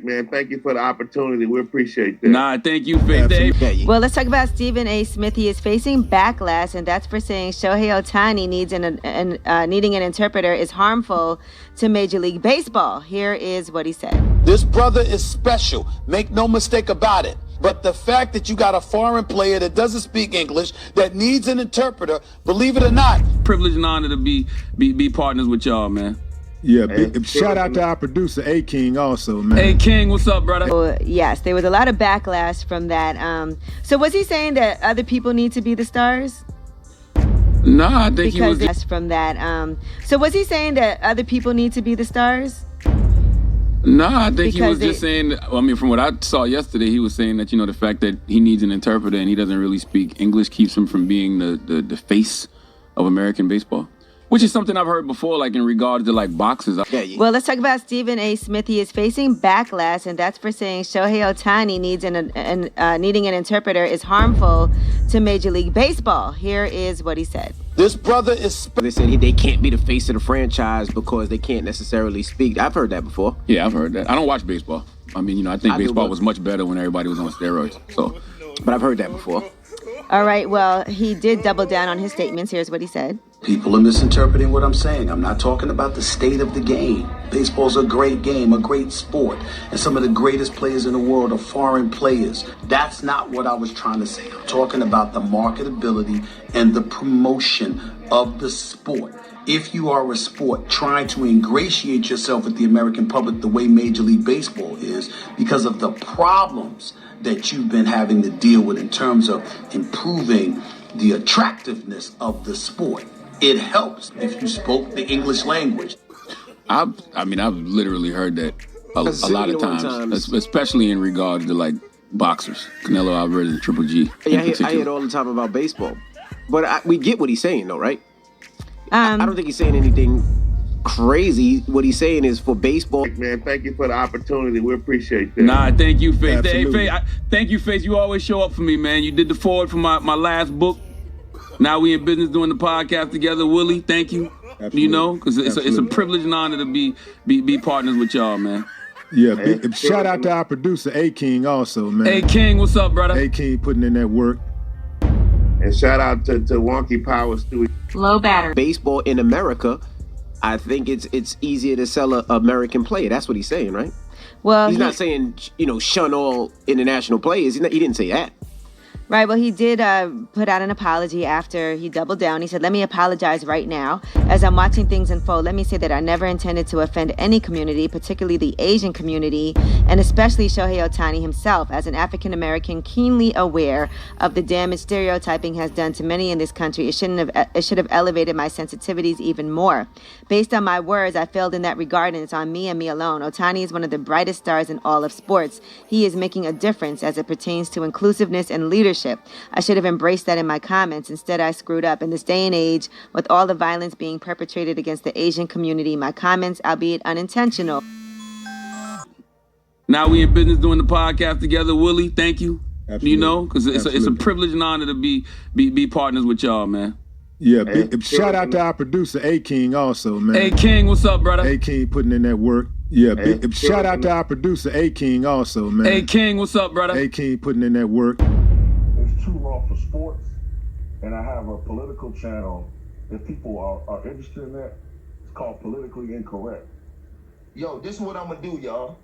Man, thank you for the opportunity. We appreciate that. Nah, thank you, Faith. Well, let's talk about Stephen A. Smith. He is facing backlash, and that's for saying Shohei Ohtani needing an interpreter is harmful to Major League Baseball. Here is what he said. This brother is special. Make no mistake about it. But the fact that you got a foreign player that doesn't speak English, that needs an interpreter, believe it or not. Privilege and honor to be partners with y'all, man. Yeah, shout out to our producer, A-King, also, man. A-King, what's up, brother? So, yes, there was a lot of backlash from that. So was he saying that other people need to be the stars? Nah, I think he was from that. So was he saying that other people need to be the stars? Nah, I think he was just saying, I mean, from what I saw yesterday, he was saying that, the fact that he needs an interpreter and he doesn't really speak English keeps him from being the face of American baseball. Which is something I've heard before, like in regards to like boxers. Well, let's talk about Stephen A. Smith. He is facing backlash, and that's for saying Shohei Ohtani needing an interpreter is harmful to Major League Baseball. Here is what he said. This brother is They said they can't be the face of the franchise because they can't necessarily speak. I've heard that before. Yeah, I've heard that. I don't watch baseball. I mean, I think baseball was much better when everybody was on steroids. So, but I've heard that before. All right, well, he did double down on his statements. Here's what he said. People are misinterpreting what I'm saying. I'm not talking about the state of the game. Baseball's a great game, a great sport. And some of the greatest players in the world are foreign players. That's not what I was trying to say. I'm talking about the marketability and the promotion of the sport. If you are a sport trying to ingratiate yourself with the American public the way Major League Baseball is, because of the problems that you've been having to deal with in terms of improving the attractiveness of the sport, it helps if you spoke the English language. I've literally heard that a lot of times, especially in regards to like boxers, Canelo Alvarez and Triple G. Yeah, I hear it all the time about baseball, but we get what he's saying, though, right? I don't think he's saying anything crazy. What he's saying is for baseball. Man, thank you for the opportunity. We appreciate that. Nah, thank you, Faith. Hey, Faith, thank you, Faith. You always show up for me, man. You did the forward for my last book. Now we in business doing the podcast together. Willie, thank you. Absolutely. Because it's a privilege and honor to be partners with y'all, man. Yeah, shout out to our producer, A-King, also, man. A-King, what's up, brother? A-King putting in that work. And shout out to Wonky Power Studio. Low battery. Baseball in America, I think it's easier to sell an American player. That's what he's saying, right? Well, he's not saying, shun all international players. He didn't say that. Right. Well, he did put out an apology after he doubled down. He said, "Let me apologize right now. As I'm watching things unfold, let me say that I never intended to offend any community, particularly the Asian community, and especially Shohei Ohtani himself. As an African American, keenly aware of the damage stereotyping has done to many in this country, it should have elevated my sensitivities even more. Based on my words, I failed in that regard, and it's on me and me alone. Ohtani is one of the brightest stars in all of sports. He is making a difference as it pertains to inclusiveness and leadership. I should have embraced that in my comments. Instead, I screwed up. In this day and age, with all the violence being perpetrated against the Asian community, my comments, albeit unintentional." Now we in business doing the podcast together. Willie, thank you. Absolutely. Because it's a privilege and honor to be partners with y'all, man. Yeah, shout out to our producer, A-King, also, man. A-King, what's up, brother? A-King putting in that work. Yeah, shout out to our producer, A-King, also, man. A-King, what's up, brother? A-King putting in that work. It's Too Raw for Sports, and I have a political channel. If people are interested in that, it's called Politically Incorrect. Yo, this is what I'm gonna do, y'all.